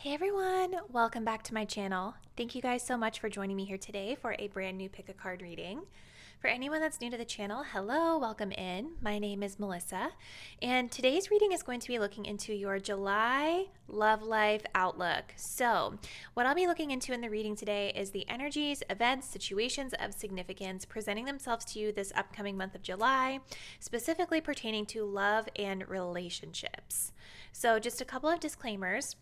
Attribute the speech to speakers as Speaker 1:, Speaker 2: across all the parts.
Speaker 1: Hey everyone, welcome back to my channel. Thank you guys so much for joining me here today for a brand new pick a card reading. For anyone that's new to the channel, hello, welcome in. My name is Melissa, and today's reading is going to be looking into your July love life outlook. So, what I'll be looking into in the reading today is the energies, events, situations of significance presenting themselves to you this upcoming month of July, specifically pertaining to love and relationships. So, just a couple of disclaimers.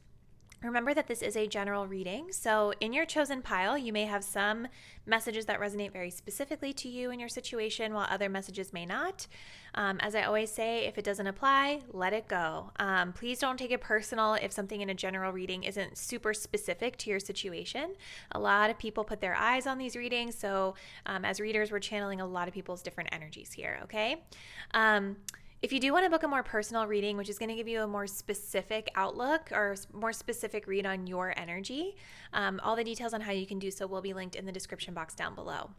Speaker 1: Remember that this is a general reading, so in your chosen pile, you may have some messages that resonate very specifically to you in your situation, while other messages may not. As I always say, if it doesn't apply, let it go. Please don't take it personal if something in a general reading isn't super specific to your situation. A lot of people put their eyes on these readings, so as readers, we're channeling a lot of people's different energies here, okay? If you do want to book a more personal reading, which is going to give you a more specific outlook or more specific read on your energy, all the details on how you can do so will be linked in the description box down below.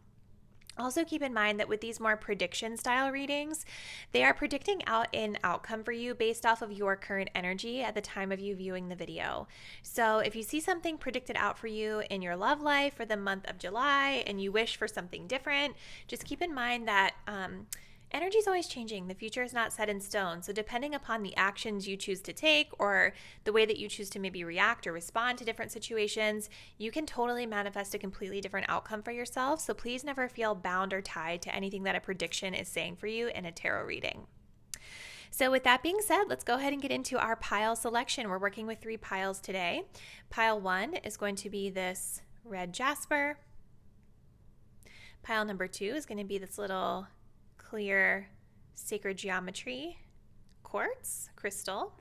Speaker 1: Also keep in mind that with these more prediction style readings, they are predicting out an outcome for you based off of your current energy at the time of you viewing the video. So if you see something predicted out for you in your love life for the month of July and you wish for something different, just keep in mind that energy is always changing. The future is not set in stone. So depending upon the actions you choose to take or the way that you choose to maybe react or respond to different situations, you can totally manifest a completely different outcome for yourself. So please never feel bound or tied to anything that a prediction is saying for you in a tarot reading. So with that being said, let's go ahead and get into our pile selection. We're working with 3 piles today. Pile 1 is going to be this red Jasper. Pile number 2 is going to be this little clear sacred geometry quartz crystal.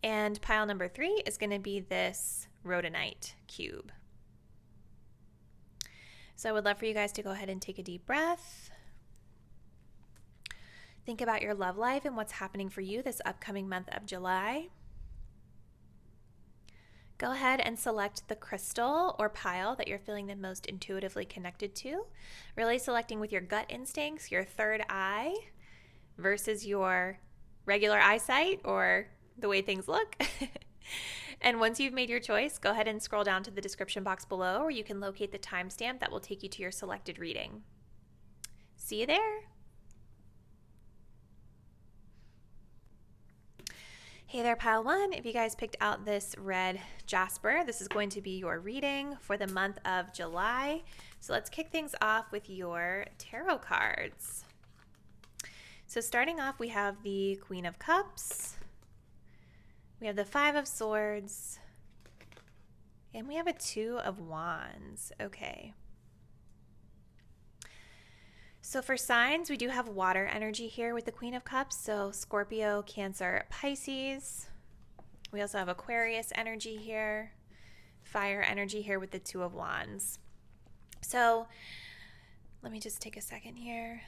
Speaker 1: And pile number 3 is going to be this rhodonite cube. So I would love for you guys to go ahead and take a deep breath. Think about your love life and what's happening for you this upcoming month of July. Go ahead and select the crystal or pile that you're feeling the most intuitively connected to. Really selecting with your gut instincts, your third eye, versus your regular eyesight or the way things look. And once you've made your choice, go ahead and scroll down to the description box below where you can locate the timestamp that will take you to your selected reading. See you there. Hey there, pile 1. If you guys picked out this red Jasper, this is going to be your reading for the month of July. So let's kick things off with your tarot cards. So starting off, we have the Queen of Cups, we have the 5 of Swords, and we have a 2 of Wands. Okay. So for signs, we do have water energy here with the Queen of Cups. So Scorpio, Cancer, Pisces. We also have Aquarius energy here. Fire energy here with the 2 of Wands. So let me just take a second here.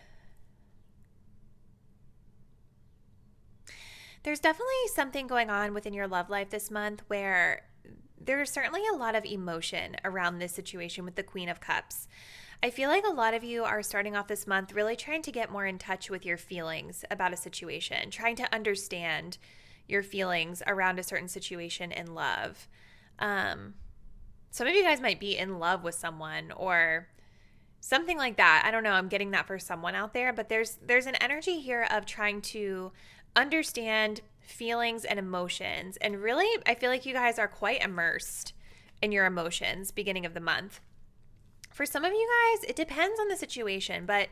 Speaker 1: There's definitely something going on within your love life this month where there's certainly a lot of emotion around this situation with the Queen of Cups. I feel like a lot of you are starting off this month really trying to get more in touch with your feelings about a situation, trying to understand your feelings around a certain situation in love. Some of you guys might be in love with someone or something like that. I don't know. I'm getting that for someone out there, but there's an energy here of trying to understand feelings and emotions. And really, I feel like you guys are quite immersed in your emotions beginning of the month. For some of you guys, it depends on the situation, but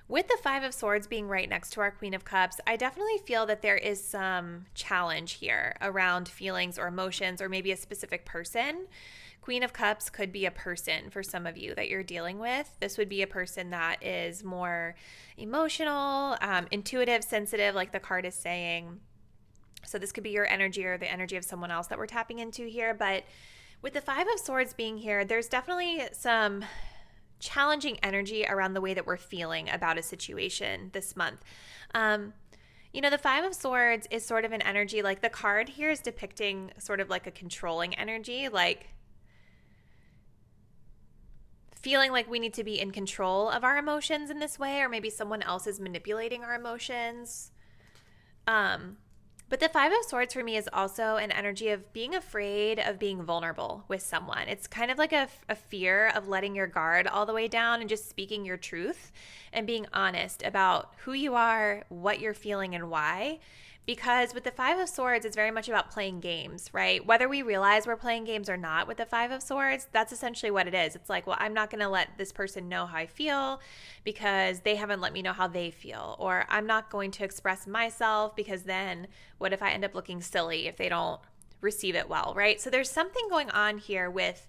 Speaker 1: with the 5 of Swords being right next to our Queen of Cups, I definitely feel that there is some challenge here around feelings or emotions or maybe a specific person. Queen of Cups could be a person for some of you that you're dealing with. This would be a person that is more emotional, intuitive, sensitive, like the card is saying. So this could be your energy or the energy of someone else that we're tapping into here, but with the 5 of Swords being here, there's definitely some challenging energy around the way that we're feeling about a situation this month. The 5 of Swords is sort of an energy, like the card here is depicting sort of like a controlling energy, like feeling like we need to be in control of our emotions in this way, or maybe someone else is manipulating our emotions. But But the Five of Swords for me is also an energy of being afraid of being vulnerable with someone. It's kind of like a fear of letting your guard all the way down and just speaking your truth and being honest about who you are, what you're feeling, and why. Because with the Five of Swords, it's very much about playing games, right? Whether we realize we're playing games or not with the Five of Swords, that's essentially what it is. It's like, well, I'm not going to let this person know how I feel because they haven't let me know how they feel. Or I'm not going to express myself because then what if I end up looking silly if they don't receive it well, right? So there's something going on here with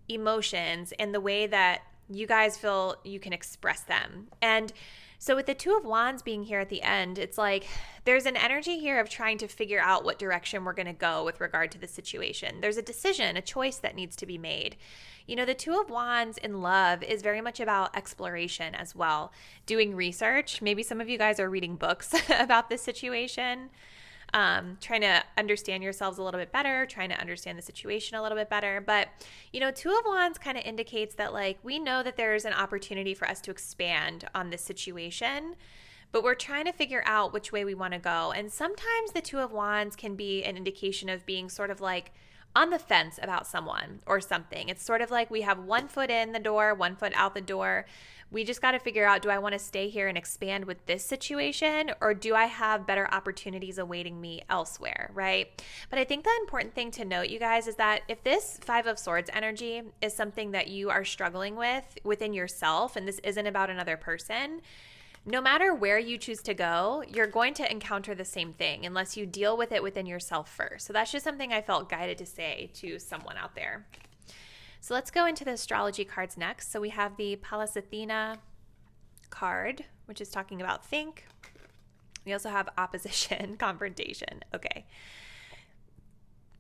Speaker 1: emotions and the way that you guys feel you can express them. And so with the Two of Wands being here at the end, it's like there's an energy here of trying to figure out what direction we're going to go with regard to the situation. There's a decision, a choice that needs to be made. You know, the Two of Wands in love is very much about exploration as well, doing research. Maybe some of you guys are reading books about this situation. Trying to understand yourselves a little bit better, trying to understand the situation a little bit better. But, you know, Two of Wands kind of indicates that, like, we know that there's an opportunity for us to expand on this situation, but we're trying to figure out which way we want to go. And sometimes the Two of Wands can be an indication of being sort of like on the fence about someone or something. It's sort of like we have one foot in the door, one foot out the door. We just got to figure out, do I want to stay here and expand with this situation, or do I have better opportunities awaiting me elsewhere, right? But I think the important thing to note, you guys, is that if this Five of Swords energy is something that you are struggling with within yourself, and this isn't about another person, no matter where you choose to go, you're going to encounter the same thing unless you deal with it within yourself first. So that's just something I felt guided to say to someone out there. So let's go into the astrology cards next. So we have the Pallas Athena card, which is talking about think. We also have opposition, confrontation. Okay.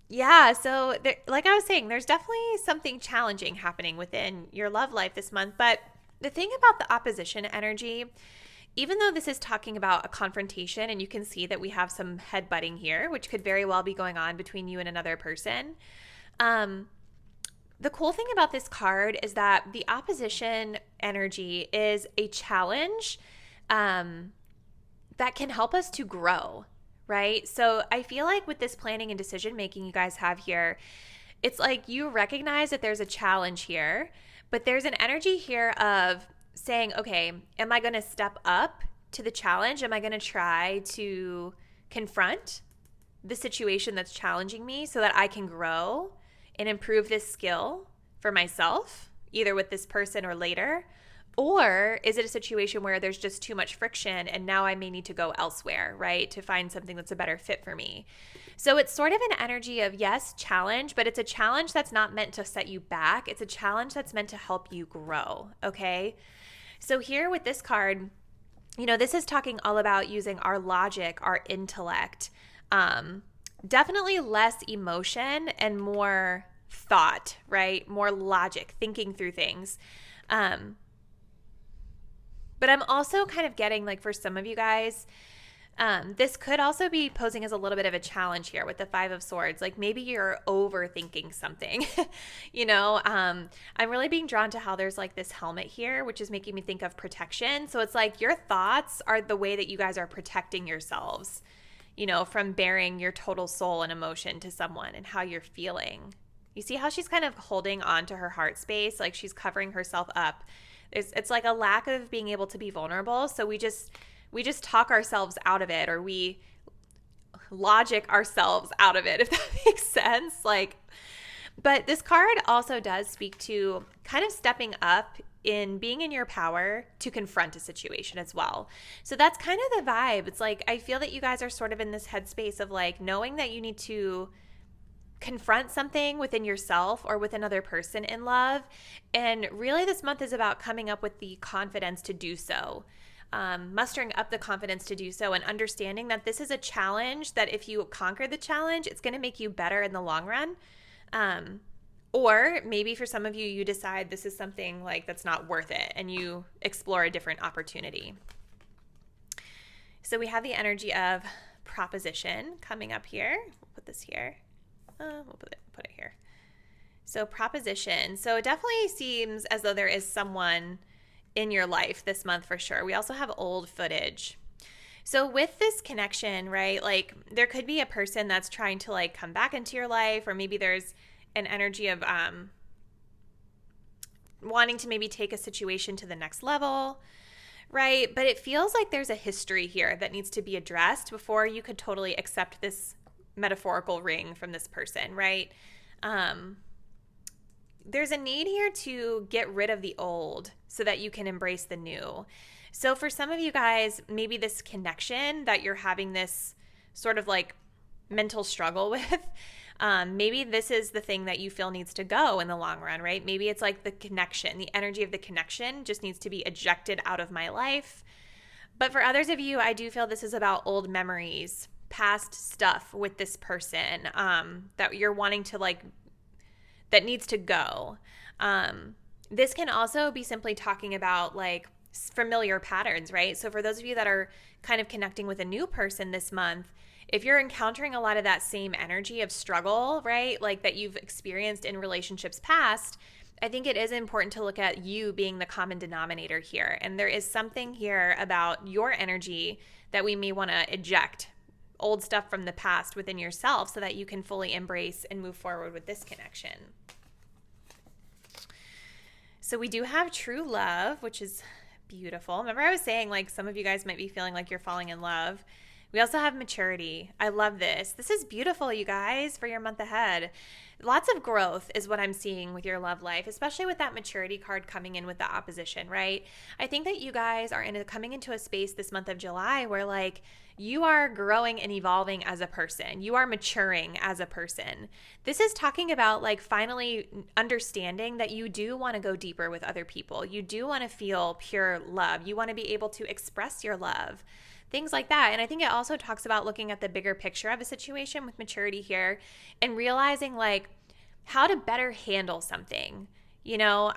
Speaker 1: Yeah, so there, like I was saying, there's definitely something challenging happening within your love life this month. But the thing about the opposition energy, even though this is talking about a confrontation, and you can see that we have some headbutting here, which could very well be going on between you and another person, the cool thing about this card is that the opposition energy is a challenge that can help us to grow, right? So I feel like with this planning and decision making you guys have here, it's like you recognize that there's a challenge here, but there's an energy here of saying, okay, am I going to step up to the challenge? Am I going to try to confront the situation that's challenging me so that I can grow and improve this skill for myself, either with this person or later? Or is it a situation where there's just too much friction and now I may need to go elsewhere, right, to find something that's a better fit for me? So it's sort of an energy of, yes, challenge, but it's a challenge that's not meant to set you back. It's a challenge that's meant to help you grow, okay? So here with this card, you know, this is talking all about using our logic, our intellect, definitely less emotion and more thought, right? More logic, thinking through things. But I'm also kind of getting, like, for some of you guys, this could also be posing as a little bit of a challenge here with the Five of Swords. Like maybe you're overthinking something, you know? I'm really being drawn to how there's like this helmet here, which is making me think of protection. So it's like your thoughts are the way that you guys are protecting yourselves, you know, from bearing your total soul and emotion to someone and how you're feeling. You see how she's kind of holding on to her heart space, like she's covering herself up. It's like a lack of being able to be vulnerable. So we just talk ourselves out of it, or we logic ourselves out of it, if that makes sense. Like, but this card also does speak to kind of stepping up in being in your power to confront a situation as well. So that's kind of the vibe. It's like, I feel that you guys are sort of in this headspace of like knowing that you need to confront something within yourself or with another person in love. And really this month is about coming up with the confidence to do so. Mustering up the confidence to do so and understanding that this is a challenge that if you conquer the challenge, it's going to make you better in the long run. Or maybe for some of you, you decide this is something like that's not worth it and you explore a different opportunity. So we have the energy of proposition coming up here. We'll put this here. We'll put it here. So proposition. So it definitely seems as though there is someone in your life this month for sure. We also have old footage. So with this connection, right, like there could be a person that's trying to like come back into your life, or maybe there's an energy of wanting to maybe take a situation to the next level, right? But it feels like there's a history here that needs to be addressed before you could totally accept this metaphorical ring from this person, right? There's a need here to get rid of the old so that you can embrace the new. So for some of you guys, maybe this connection that you're having this sort of like mental struggle with, maybe this is the thing that you feel needs to go in the long run, right? Maybe it's like the connection, the energy of the connection just needs to be ejected out of my life. But for others of you, I do feel this is about old memories, past stuff with this person that you're wanting to like, that needs to go. This can also be simply talking about like familiar patterns, right? So for those of you that are kind of connecting with a new person this month, if you're encountering a lot of that same energy of struggle, right, like that you've experienced in relationships past, I think it is important to look at you being the common denominator here. And there is something here about your energy that we may want to eject, old stuff from the past within yourself so that you can fully embrace and move forward with this connection. So we do have true love, which is beautiful. Remember I was saying like some of you guys might be feeling like you're falling in love. We also have maturity. I love this. This is beautiful, you guys, for your month ahead. Lots of growth is what I'm seeing with your love life, especially with that maturity card coming in with the opposition, right? I think that you guys are coming into a space this month of July where like you are growing and evolving as a person. You are maturing as a person. This is talking about like finally understanding that you do want to go deeper with other people. You do want to feel pure love. You want to be able to express your love. Things like that. And I think it also talks about looking at the bigger picture of a situation with maturity here and realizing like how to better handle something, you know,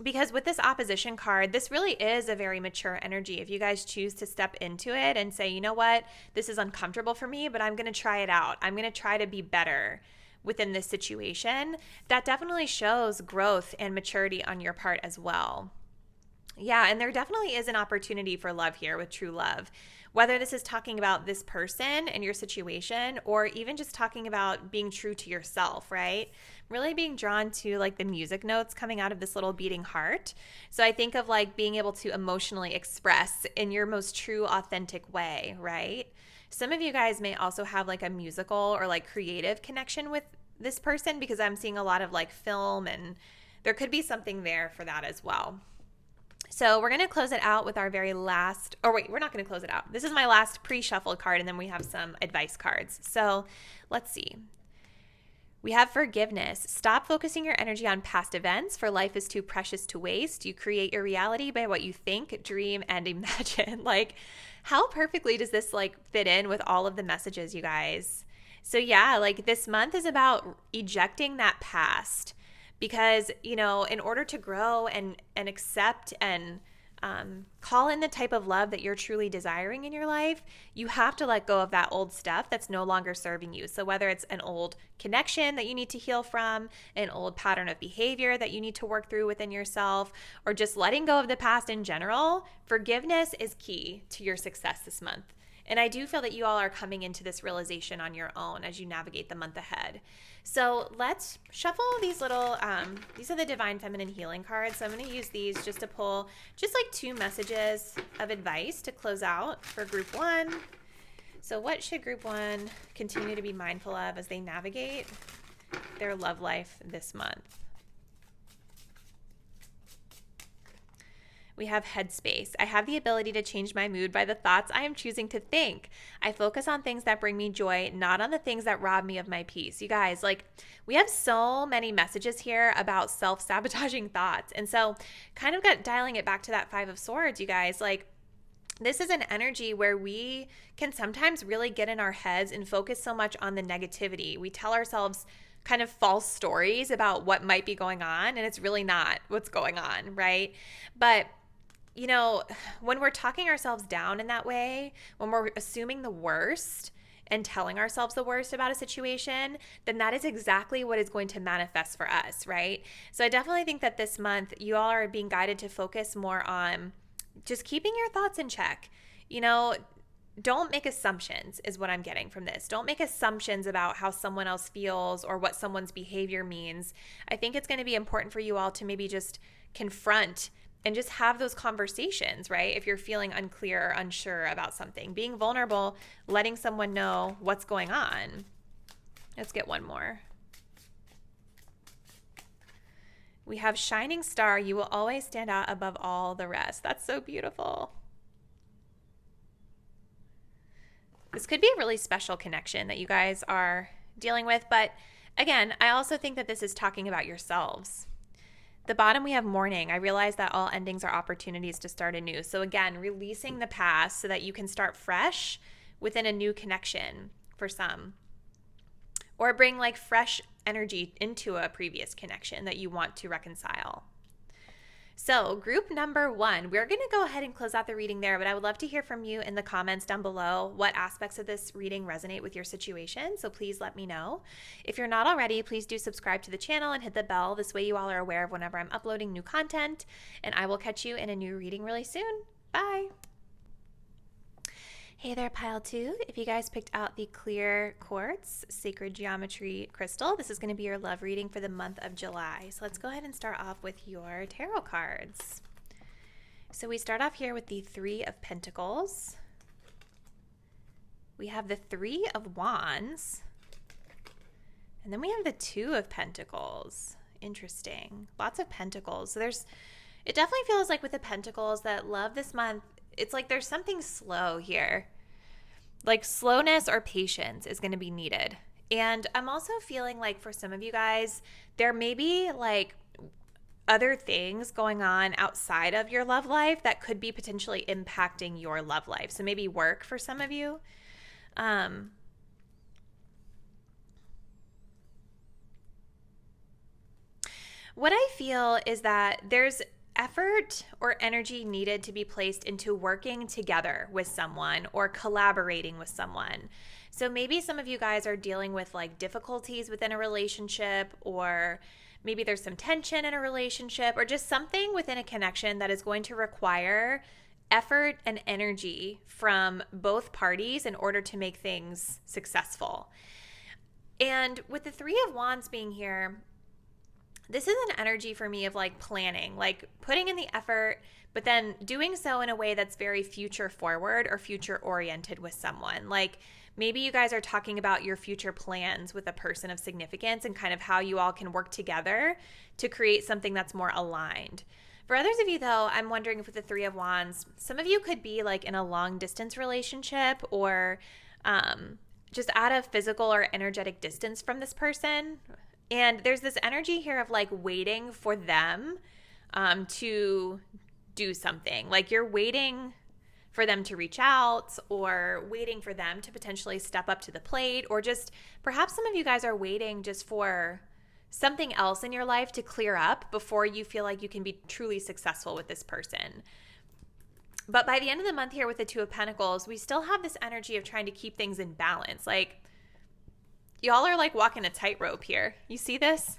Speaker 1: because with this opposition card, this really is a very mature energy. If you guys choose to step into it and say, you know what, this is uncomfortable for me, but I'm going to try it out. I'm going to try to be better within this situation. That definitely shows growth and maturity on your part as well. Yeah, and there definitely is an opportunity for love here with true love. Whether this is talking about this person and your situation or even just talking about being true to yourself, right? Really being drawn to like the music notes coming out of this little beating heart. So I think of like being able to emotionally express in your most true, authentic way, right? Some of you guys may also have like a musical or like creative connection with this person because I'm seeing a lot of like film and there could be something there for that as well. So we're going to close it out with our very last, or wait, we're not going to close it out. This is my last pre-shuffled card, and then we have some advice cards. So let's see. We have forgiveness. Stop focusing your energy on past events, for life is too precious to waste. You create your reality by what you think, dream, and imagine. Like, how perfectly does this like fit in with all of the messages, you guys? So yeah, like this month is about ejecting that past. Because, you know, in order to grow and accept and call in the type of love that you're truly desiring in your life, you have to let go of that old stuff that's no longer serving you. So whether it's an old connection that you need to heal from, an old pattern of behavior that you need to work through within yourself, or just letting go of the past in general, forgiveness is key to your success this month. And I do feel that you all are coming into this realization on your own as you navigate the month ahead. So let's shuffle these little, these are the Divine Feminine Healing cards. So I'm going to use these just to pull just like 2 messages of advice to close out for group 1. So what should group 1 continue to be mindful of as they navigate their love life this month? We have headspace. I have the ability to change my mood by the thoughts I am choosing to think. I focus on things that bring me joy, not on the things that rob me of my peace. You guys, like we have so many messages here about self-sabotaging thoughts. And so kind of dialing it back to that 5 of Swords, you guys, like this is an energy where we can sometimes really get in our heads and focus so much on the negativity. We tell ourselves kind of false stories about what might be going on, and it's really not what's going on, right? But you know, when we're talking ourselves down in that way, when we're assuming the worst and telling ourselves the worst about a situation, then that is exactly what is going to manifest for us, right? So I definitely think that this month you all are being guided to focus more on just keeping your thoughts in check. you know, don't make assumptions is what I'm getting from this. Don't make assumptions about how someone else feels or what someone's behavior means. I think it's going to be important for you all to maybe just confront and just have those conversations, right? If you're feeling unclear or unsure about something, being vulnerable, letting someone know what's going on. Let's get one more. We have shining star. You will always stand out above all the rest. That's so beautiful. This could be a really special connection that you guys are dealing with. But again, I also think that this is talking about yourselves. The bottom, we have mourning. I realize that all endings are opportunities to start anew. So again, releasing the past so that you can start fresh within a new connection for some. Or bring like fresh energy into a previous connection that you want to reconcile. So group number 1, we're going to go ahead and close out the reading there, but I would love to hear from you in the comments down below what aspects of this reading resonate with your situation. So please let me know. If you're not already, please do subscribe to the channel and hit the bell. This way you all are aware of whenever I'm uploading new content, and I will catch you in a new reading really soon. Bye. Hey there, Pile 2. If you guys picked out the clear quartz sacred geometry crystal, this is going to be your love reading for the month of July. So let's go ahead and start off with your tarot cards. So we start off here with the 3 of Pentacles. We have the 3 of Wands. And then we have the 2 of Pentacles. Interesting. Lots of Pentacles. So it definitely feels like with the Pentacles that love this month, it's like there's something slow here. Like slowness or patience is going to be needed. And I'm also feeling like for some of you guys, there may be like other things going on outside of your love life that could be potentially impacting your love life. So maybe work for some of you. What I feel is that there's effort or energy needed to be placed into working together with someone or collaborating with someone. So maybe some of you guys are dealing with like difficulties within a relationship, or maybe there's some tension in a relationship, or just something within a connection that is going to require effort and energy from both parties in order to make things successful. And with the 3 of Wands being here, this is an energy for me of like planning, like putting in the effort, but then doing so in a way that's very future forward or future oriented with someone. Like maybe you guys are talking about your future plans with a person of significance and kind of how you all can work together to create something that's more aligned. For others of you though, I'm wondering if with the 3 of Wands, some of you could be like in a long distance relationship or just out of physical or energetic distance from this person. And there's this energy here of like waiting for them to do something. Like you're waiting for them to reach out or waiting for them to potentially step up to the plate, or just perhaps some of you guys are waiting just for something else in your life to clear up before you feel like you can be truly successful with this person. But by the end of the month here with the 2 of Pentacles, we still have this energy of trying to keep things in balance. Like y'all are like walking a tightrope here. You see this?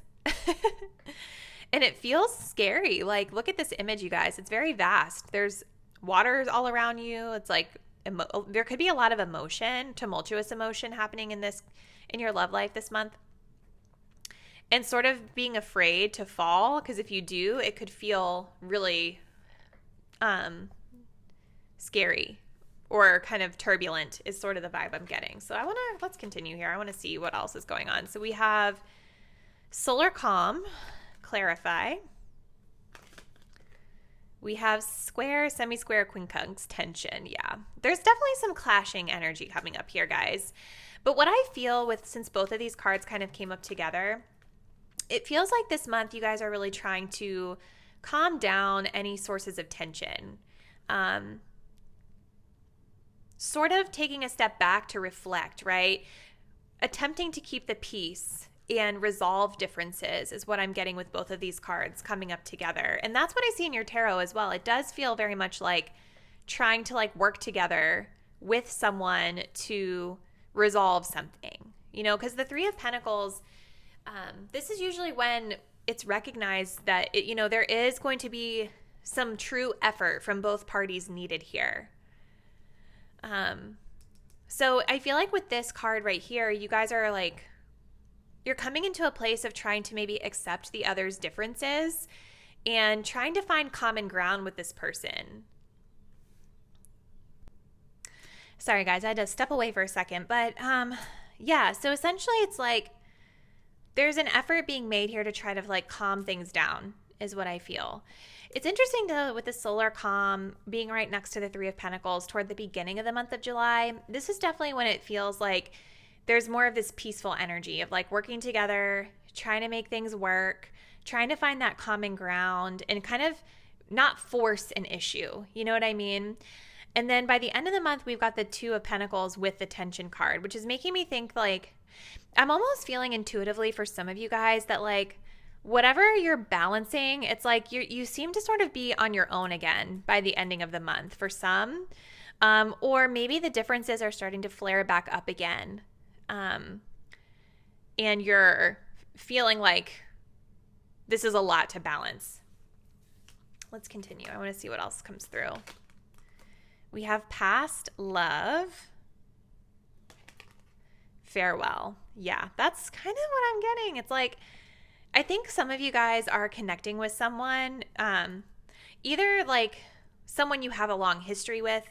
Speaker 1: And it feels scary. Like, look at this image, you guys. It's very vast. There's water all around you. It's like there could be a lot of emotion, tumultuous emotion happening in your love life this month. And sort of being afraid to fall, because if you do, it could feel really scary. Or kind of turbulent is sort of the vibe I'm getting. So let's continue here. I want to see what else is going on. So we have solar calm, clarify. We have square, semi-square, quincunx, tension. Yeah, there's definitely some clashing energy coming up here, guys. But what I feel since both of these cards kind of came up together, it feels like this month you guys are really trying to calm down any sources of tension. Sort of taking a step back to reflect, right? Attempting to keep the peace and resolve differences is what I'm getting with both of these cards coming up together. And that's what I see in your tarot as well. It does feel very much like trying to like work together with someone to resolve something, because the 3 of Pentacles, this is usually when it's recognized that, there is going to be some true effort from both parties needed here. So I feel like with this card right here, you guys are like, you're coming into a place of trying to maybe accept the other's differences and trying to find common ground with this person. Sorry guys, I had to step away for a second, but yeah, so essentially it's like there's an effort being made here to try to like calm things down is what I feel. It's interesting though with the solar calm being right next to the Three of Pentacles toward the beginning of the month of July. This is definitely when it feels like there's more of this peaceful energy of like working together, trying to make things work, trying to find that common ground and kind of not force an issue. You know what I mean? And then by the end of the month, we've got the Two of Pentacles with the Tension card, which is making me think like, I'm almost feeling intuitively for some of you guys that like, whatever you're balancing, it's like you seem to sort of be on your own again by the ending of the month for some. Or maybe the differences are starting to flare back up again. And you're feeling like this is a lot to balance. Let's continue. I want to see what else comes through. We have past love. Farewell. Yeah, that's kind of what I'm getting. It's like, I think some of you guys are connecting with someone, either like someone you have a long history with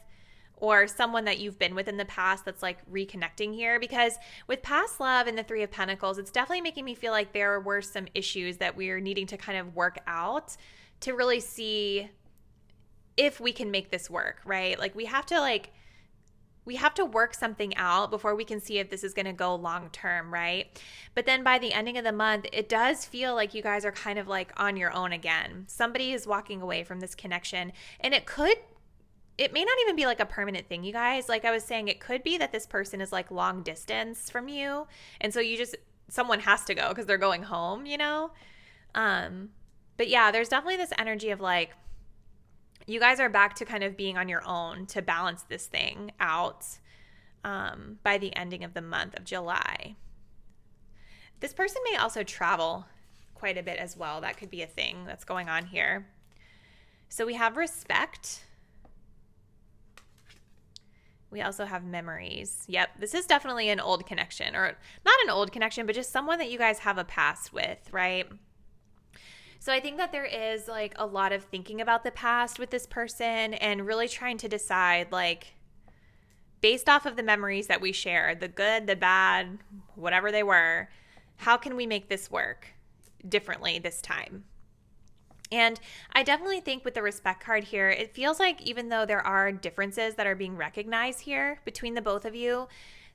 Speaker 1: or someone that you've been with in the past that's like reconnecting here. Because with past love and the Three of Pentacles, it's definitely making me feel like there were some issues that we're needing to kind of work out to really see if we can make this work, right? Like we have to work something out before we can see if this is going to go long term, right? But then by the ending of the month, it does feel like you guys are kind of like on your own again. Somebody is walking away from this connection, and it may not even be like a permanent thing, you guys. Like I was saying, it could be that this person is like long distance from you, and so someone has to go because they're going home, you know? But yeah, there's definitely this energy of like, you guys are back to kind of being on your own to balance this thing out by the ending of the month of July. This person may also travel quite a bit as well. That could be a thing that's going on here. So we have respect. We also have memories. Yep, this is definitely an old connection, or not an old connection, but just someone that you guys have a past with, right? So I think that there is like a lot of thinking about the past with this person and really trying to decide, like, based off of the memories that we share, the good, the bad, whatever they were, how can we make this work differently this time? And I definitely think with the respect card here, it feels like even though there are differences that are being recognized here between the both of you,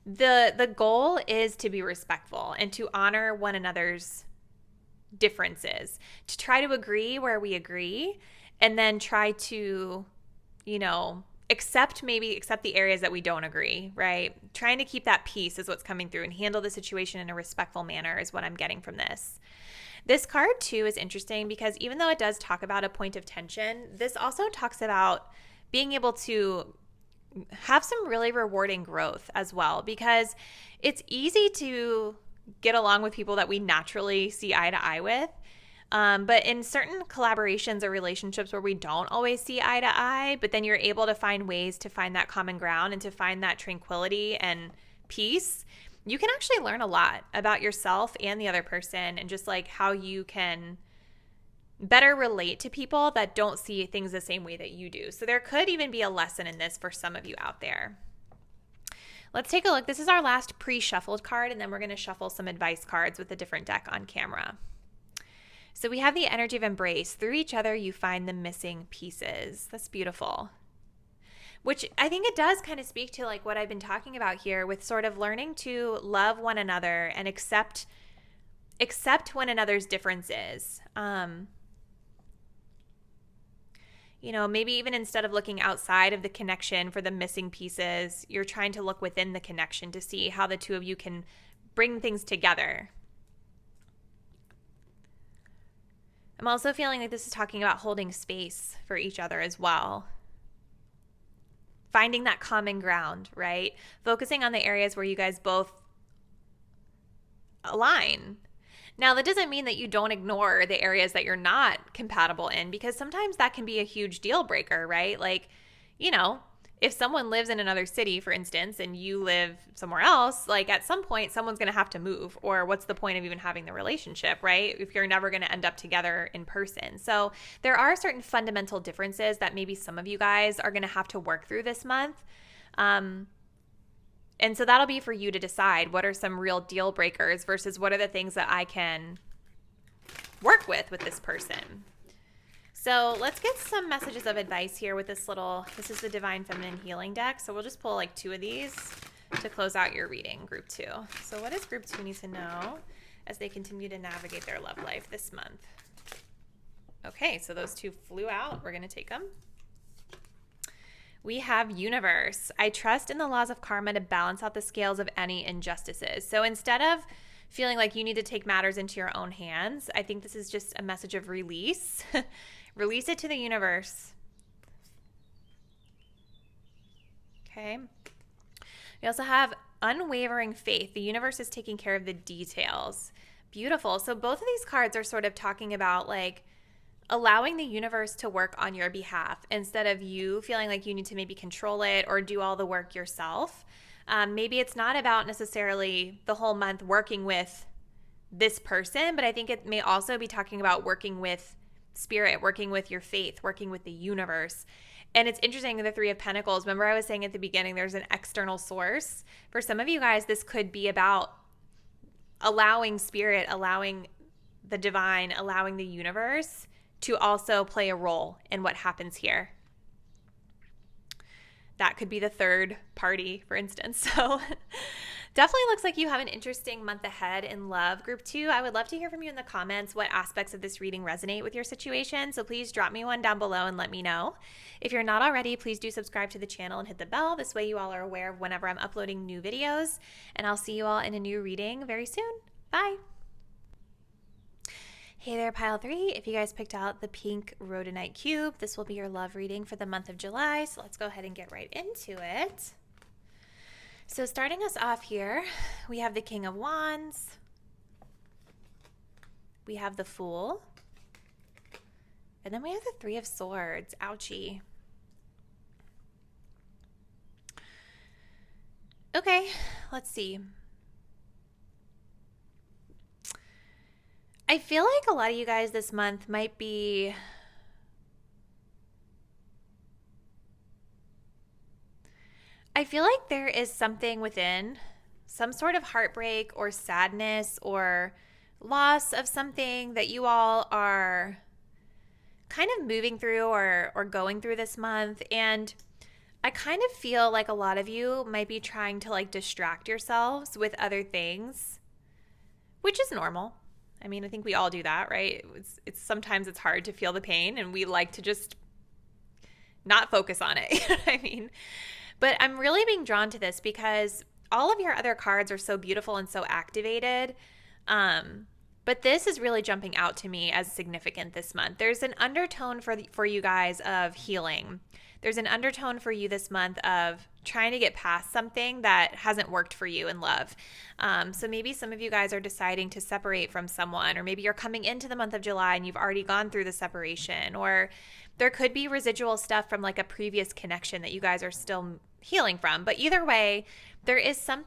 Speaker 1: the goal is to be respectful and to honor one another's differences, to try to agree where we agree, and then try to, accept the areas that we don't agree, right? Trying to keep that peace is what's coming through and handle the situation in a respectful manner is what I'm getting from this. This card too is interesting because even though it does talk about a point of tension, this also talks about being able to have some really rewarding growth as well, because it's easy to get along with people that we naturally see eye to eye with. But in certain collaborations or relationships where we don't always see eye to eye, but then you're able to find ways to find that common ground and to find that tranquility and peace, you can actually learn a lot about yourself and the other person and just like how you can better relate to people that don't see things the same way that you do. So there could even be a lesson in this for some of you out there. Let's take a look. This is our last pre-shuffled card, and then we're going to shuffle some advice cards with a different deck on camera. So we have the energy of embrace. Through each other, you find the missing pieces. That's beautiful. Which I think it does kind of speak to like what I've been talking about here with sort of learning to love one another and accept one another's differences. Maybe even instead of looking outside of the connection for the missing pieces, you're trying to look within the connection to see how the two of you can bring things together. I'm also feeling like this is talking about holding space for each other as well. Finding that common ground, right? Focusing on the areas where you guys both align. Now, that doesn't mean that you don't ignore the areas that you're not compatible in, because sometimes that can be a huge deal breaker, right? Like, if someone lives in another city, for instance, and you live somewhere else, like at some point someone's going to have to move, or what's the point of even having the relationship, right? If you're never going to end up together in person. So there are certain fundamental differences that maybe some of you guys are going to have to work through this month. And so that'll be for you to decide what are some real deal breakers versus what are the things that I can work with this person. So let's get some messages of advice here with this is the Divine Feminine Healing deck. So we'll just pull like 2 of these to close out your reading, Group 2. So what does Group 2 need to know as they continue to navigate their love life this month? Okay, so those 2 flew out. We're going to take them. We have Universe. I trust in the laws of karma to balance out the scales of any injustices. So instead of feeling like you need to take matters into your own hands, I think this is just a message of release. Release it to the universe. Okay. We also have unwavering faith. The universe is taking care of the details. Beautiful. So both of these cards are sort of talking about like allowing the universe to work on your behalf instead of you feeling like you need to maybe control it or do all the work yourself. Maybe it's not about necessarily the whole month working with this person, but I think it may also be talking about working with spirit, working with your faith, working with the universe. And it's interesting, the 3 of Pentacles, remember I was saying at the beginning, there's an external source. For some of you guys, this could be about allowing spirit, allowing the divine, allowing the universe to also play a role in what happens here. That could be the third party, for instance. So definitely looks like you have an interesting month ahead in love. Group 2, I would love to hear from you in the comments what aspects of this reading resonate with your situation. So please drop me one down below and let me know. If you're not already, please do subscribe to the channel and hit the bell. This way you all are aware of whenever I'm uploading new videos. And I'll see you all in a new reading very soon. Bye. Hey there, Pile 3. If you guys picked out the pink Rhodonite cube, this will be your love reading for the month of July. So let's go ahead and get right into it. So starting us off here, we have the King of Wands. We have the Fool. And then we have the 3 of Swords. Ouchie. Okay, let's see. I feel like a lot of you guys this month might be I feel like there is something within, some sort of heartbreak or sadness or loss of something that you all are kind of moving through or going through this month. And I kind of feel like a lot of you might be trying to like distract yourselves with other things, which is normal. I mean, I think we all do that, right? It's sometimes it's hard to feel the pain and we like to just not focus on it. You know what I mean? But I'm really being drawn to this because all of your other cards are so beautiful and so activated. But this is really jumping out to me as significant this month. There's an undertone for you guys of healing. There's an undertone for you this month of trying to get past something that hasn't worked for you in love. So maybe some of you guys are deciding to separate from someone, or maybe you're coming into the month of July and you've already gone through the separation, or there could be residual stuff from like a previous connection that you guys are still healing from. But either way, there is some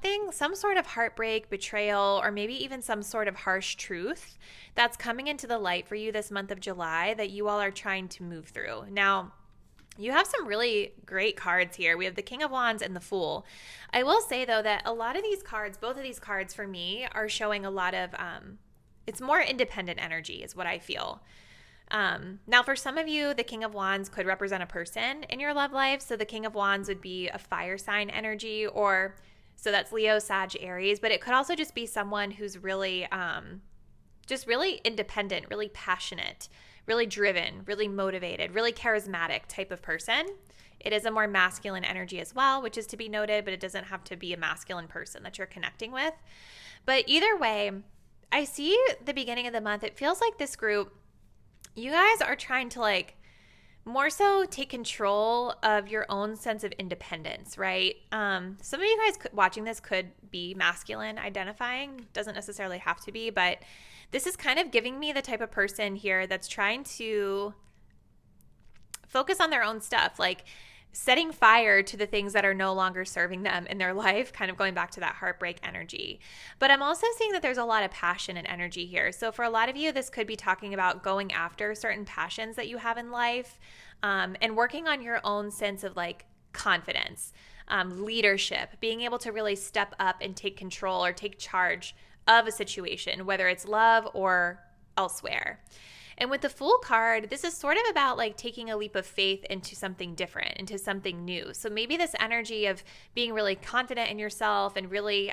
Speaker 1: sort of heartbreak, betrayal, or maybe even some sort of harsh truth that's coming into the light for you this month of July that you all are trying to move through. Now, you have some really great cards here. We have the King of Wands and the Fool. I will say, though, that a lot of these cards, both of these cards for me, are showing a lot of, it's more independent energy is what I feel. Now, for some of you, the King of Wands could represent a person in your love life. So the King of Wands would be a fire sign energy, or so that's Leo, Sag, Aries. But it could also just be someone who's really, just really independent, really passionate, really driven, really motivated, really charismatic type of person. It is a more masculine energy as well, which is to be noted, but it doesn't have to be a masculine person that you're connecting with. But either way, I see the beginning of the month, it feels like this group, you guys are trying to like more so take control of your own sense of independence, right? Some of you guys watching this could be masculine identifying, doesn't necessarily have to be, but this is kind of giving me the type of person here that's trying to focus on their own stuff. Like setting fire to the things that are no longer serving them in their life, kind of going back to that heartbreak energy. But I'm also seeing that there's a lot of passion and energy here. So for a lot of you, this could be talking about going after certain passions that you have in life, and working on your own sense of like confidence, leadership, being able to really step up and take control or take charge of a situation, whether it's love or elsewhere. And with the Fool card, this is sort of about like taking a leap of faith into something different, into something new. So maybe this energy of being really confident in yourself and really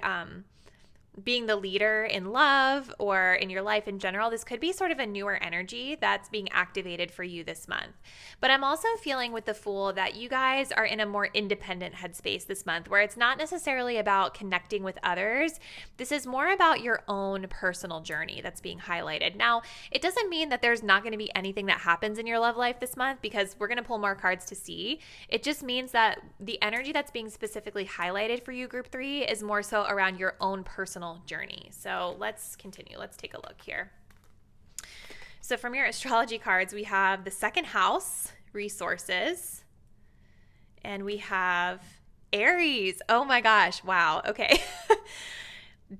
Speaker 1: being the leader in love or in your life in general, this could be sort of a newer energy that's being activated for you this month. But I'm also feeling with the Fool that you guys are in a more independent headspace this month, where it's not necessarily about connecting with others. This is more about your own personal journey that's being highlighted. Now, it doesn't mean that there's not going to be anything that happens in your love life this month, because we're going to pull more cards to see. It just means that the energy that's being specifically highlighted for you, Group 3, is more so around your own personal journey. So let's continue. Let's take a look here. So from your astrology cards, we have the second house, resources, and we have Aries. Oh my gosh. Wow. Okay.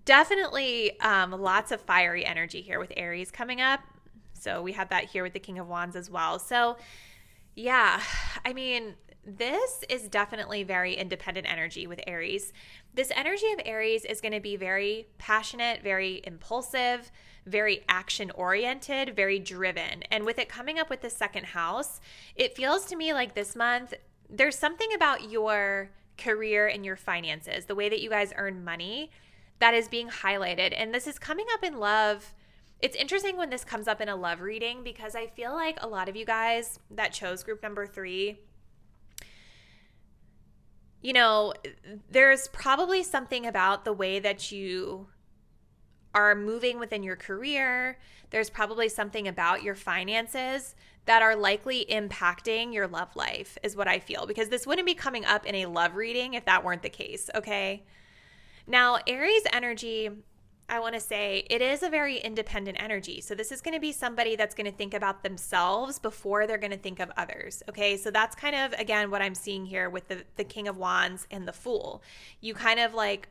Speaker 1: Definitely lots of fiery energy here with Aries coming up. So we have that here with the King of Wands as well. So yeah, I mean, this is definitely very independent energy with Aries. This energy of Aries is going to be very passionate, very impulsive, very action-oriented, very driven. And with it coming up with the second house, it feels to me like this month, there's something about your career and your finances, the way that you guys earn money, that is being highlighted. And this is coming up in love. It's interesting when this comes up in a love reading, because I feel like a lot of you guys that chose group number 3, you know, there's probably something about the way that you are moving within your career. There's probably something about your finances that are likely impacting your love life, is what I feel, because this wouldn't be coming up in a love reading if that weren't the case, okay? Now, Aries energy, I want to say it is a very independent energy. So this is going to be somebody that's going to think about themselves before they're going to think of others. Okay, so that's kind of, again, what I'm seeing here with the King of Wands and the Fool. You kind of like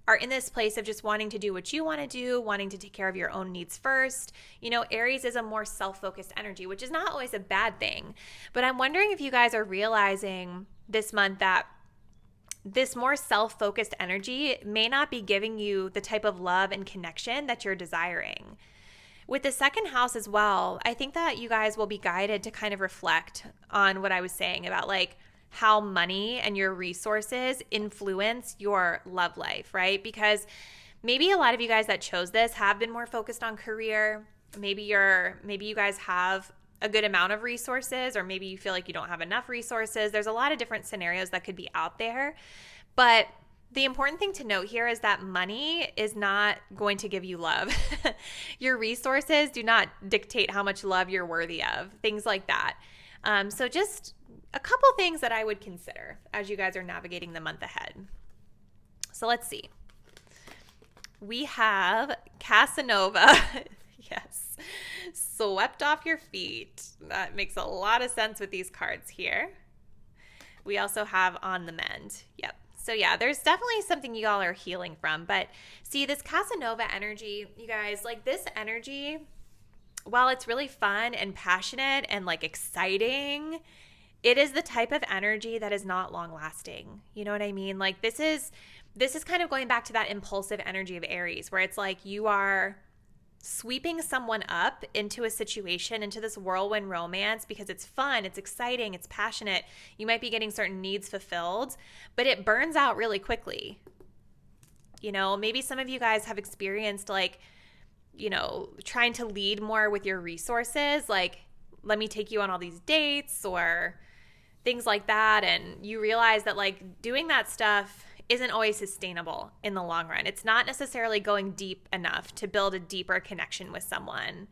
Speaker 1: are in this place of just wanting to do what you want to do, wanting to take care of your own needs first. You know, Aries is a more self-focused energy, which is not always a bad thing. But I'm wondering if you guys are realizing this month that this more self-focused energy may not be giving you the type of love and connection that you're desiring. With the second house as well, I think that you guys will be guided to kind of reflect on what I was saying about like how money and your resources influence your love life, right? Because maybe a lot of you guys that chose this have been more focused on career. Maybe you guys have a good amount of resources, or maybe you feel like you don't have enough resources. There's a lot of different scenarios that could be out there. But the important thing to note here is that money is not going to give you love. Your resources do not dictate how much love you're worthy of, things like that. So just a couple things that I would consider as you guys are navigating the month ahead. So let's see. We have Casanova. Yes. Swept off your feet. That makes a lot of sense with these cards here. We also have on the mend. Yep. So yeah, there's definitely something you all are healing from. But see, this Casanova energy, you guys, like this energy, while it's really fun and passionate and like exciting, it is the type of energy that is not long lasting. You know what I mean? Like this is kind of going back to that impulsive energy of Aries, where it's like you are sweeping someone up into a situation, into this whirlwind romance, because it's fun, it's exciting, it's passionate. You might be getting certain needs fulfilled, but it burns out really quickly. You know, maybe some of you guys have experienced like, you know, trying to lead more with your resources, like let me take you on all these dates or things like that. And you realize that like doing that stuff isn't always sustainable in the long run. It's not necessarily going deep enough to build a deeper connection with someone.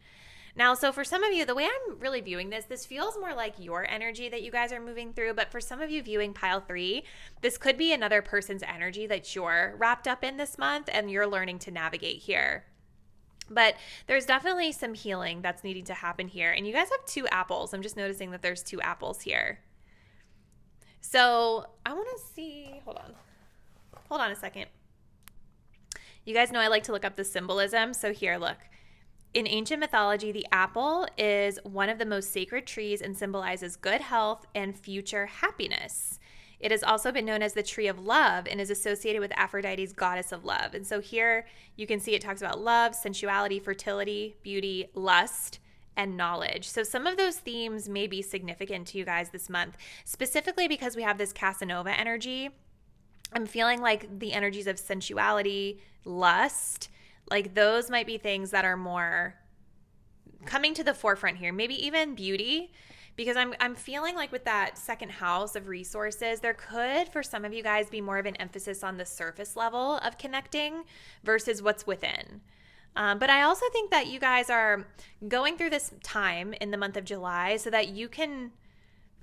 Speaker 1: Now, so for some of you, the way I'm really viewing this feels more like your energy that you guys are moving through. But for some of you viewing pile 3, this could be another person's energy that you're wrapped up in this month and you're learning to navigate here. But there's definitely some healing that's needing to happen here. And you guys have 2 apples. I'm just noticing that there's 2 apples here. So I want to see, hold on a second. You guys know I like to look up the symbolism. So here, look. In ancient mythology, the apple is one of the most sacred trees and symbolizes good health and future happiness. It has also been known as the tree of love and is associated with Aphrodite's goddess of love. And so here you can see it talks about love, sensuality, fertility, beauty, lust, and knowledge. So some of those themes may be significant to you guys this month, specifically because we have this Casanova energy. I'm feeling like the energies of sensuality, lust, like those might be things that are more coming to the forefront here. Maybe even beauty, because I'm feeling like with that second house of resources, there could, for some of you guys, be more of an emphasis on the surface level of connecting versus what's within. But I also think that you guys are going through this time in the month of July so that you can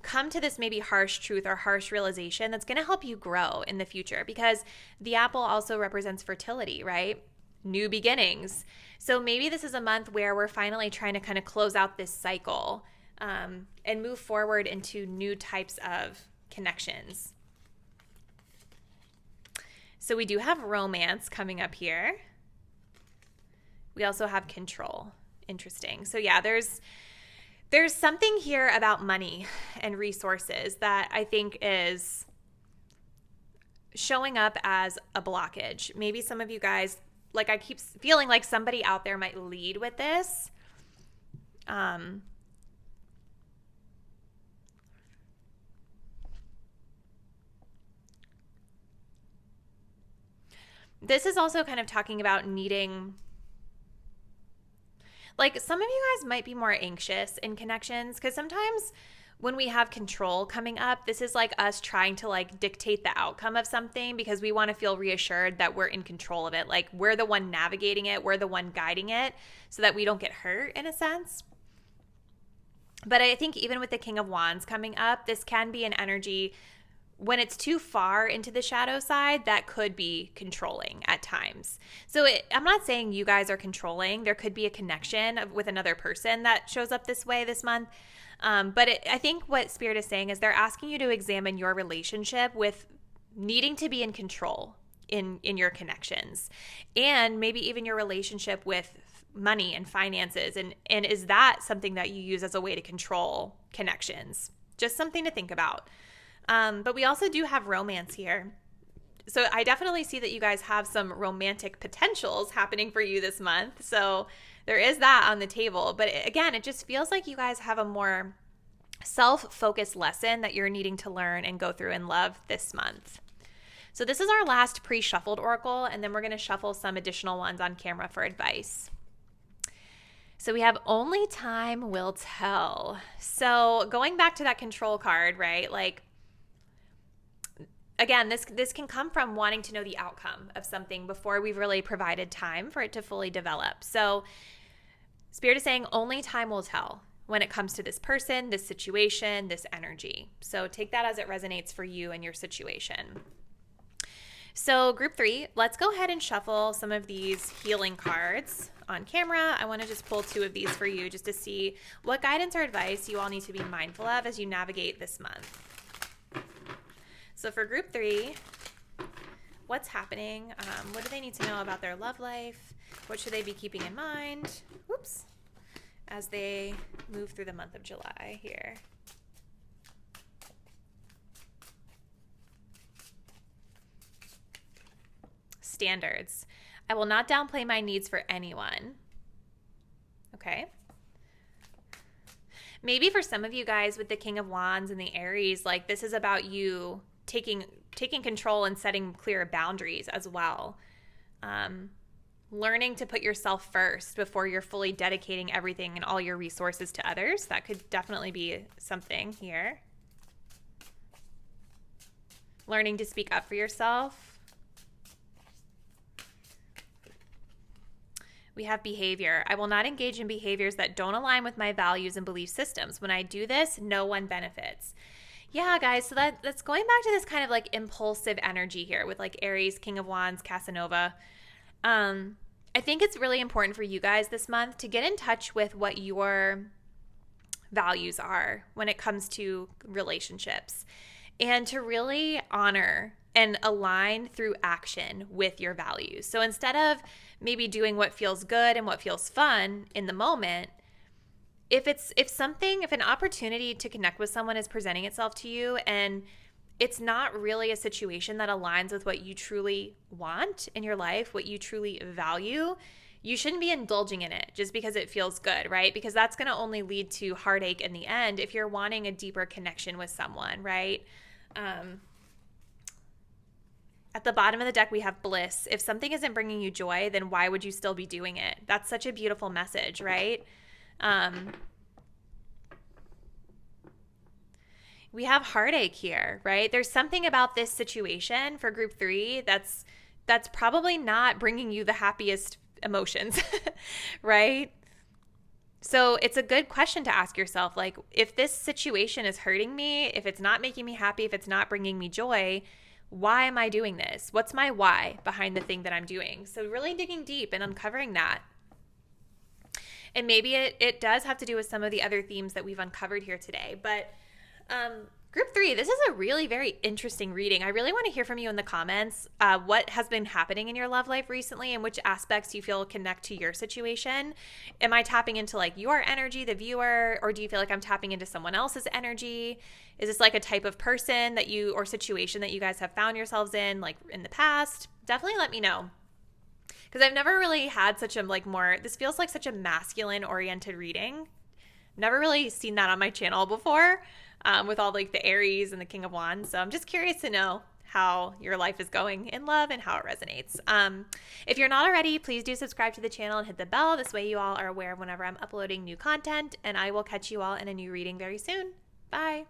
Speaker 1: come to this maybe harsh truth or harsh realization that's going to help you grow in the future, because the apple also represents fertility, right? New beginnings. So maybe this is a month where we're finally trying to kind of close out this cycle and move forward into new types of connections. So we do have romance coming up here. We also have control. Interesting. So yeah, there's something here about money and resources that I think is showing up as a blockage. Maybe some of you guys, like I keep feeling like somebody out there might lead with this. This is also kind of talking about needing, like some of you guys might be more anxious in connections, because sometimes when we have control coming up, this is like us trying to like dictate the outcome of something because we want to feel reassured that we're in control of it. Like we're the one navigating it, we're the one guiding it so that we don't get hurt in a sense. But I think even with the King of Wands coming up, this can be an energy when it's too far into the shadow side that could be controlling at times. So I'm not saying you guys are controlling. There could be a connection with another person that shows up this way this month. But I think what Spirit is saying is they're asking you to examine your relationship with needing to be in control in your connections, and maybe even your relationship with money and finances. And is that something that you use as a way to control connections? Just something to think about. But we also do have romance here. So I definitely see that you guys have some romantic potentials happening for you this month. So there is that on the table. But again, it just feels like you guys have a more self-focused lesson that you're needing to learn and go through in love this month. So this is our last pre-shuffled oracle, and then we're going to shuffle some additional ones on camera for advice. So we have only time will tell. So going back to that control card, right? Like, again, this can come from wanting to know the outcome of something before we've really provided time for it to fully develop. So Spirit is saying only time will tell when it comes to this person, this situation, this energy. So take that as it resonates for you and your situation. So group 3, let's go ahead and shuffle some of these healing cards on camera. I want to just pull 2 of these for you just to see what guidance or advice you all need to be mindful of as you navigate this month. So for group 3, what's happening? What do they need to know about their love life? What should they be keeping in mind? Whoops. As they move through the month of July here. Standards. I will not downplay my needs for anyone. Okay. Maybe for some of you guys with the King of Wands and the Aries, like this is about you taking control and setting clear boundaries as well. Learning to put yourself first before you're fully dedicating everything and all your resources to others. That could definitely be something here. Learning to speak up for yourself. We have behavior. I will not engage in behaviors that don't align with my values and belief systems. When I do this, no one benefits. Yeah, guys, so that's going back to this kind of like impulsive energy here with like Aries, King of Wands, Casanova. I think it's really important for you guys this month to get in touch with what your values are when it comes to relationships. and to really honor and align through action with your values. So instead of maybe doing what feels good and what feels fun in the moment, if an opportunity to connect with someone is presenting itself to you and it's not really a situation that aligns with what you truly want in your life, what you truly value, you shouldn't be indulging in it just because it feels good, right? Because that's going to only lead to heartache in the end if you're wanting a deeper connection with someone, right? At the bottom of the deck, we have bliss. If something isn't bringing you joy, then why would you still be doing it? That's such a beautiful message, right? We have heartache here, right? There's something about this situation for group 3 that's probably not bringing you the happiest emotions, right? So it's a good question to ask yourself, like, if this situation is hurting me, if it's not making me happy, if it's not bringing me joy, why am I doing this? What's my why behind the thing that I'm doing? So really digging deep and uncovering that. And maybe it does have to do with some of the other themes that we've uncovered here today. But group 3, this is a really very interesting reading. I really want to hear from you in the comments what has been happening in your love life recently and which aspects you feel connect to your situation. Am I tapping into like your energy, the viewer, or do you feel like I'm tapping into someone else's energy? Is this like a type of person that you or situation that you guys have found yourselves in like in the past? Definitely let me know. Because I've never really had such a this feels like such a masculine oriented reading. Never really seen that on my channel before with all like the Aries and the King of Wands. So I'm just curious to know how your life is going in love and how it resonates. If you're not already, please do subscribe to the channel and hit the bell. This way you all are aware of whenever I'm uploading new content, and I will catch you all in a new reading very soon. Bye.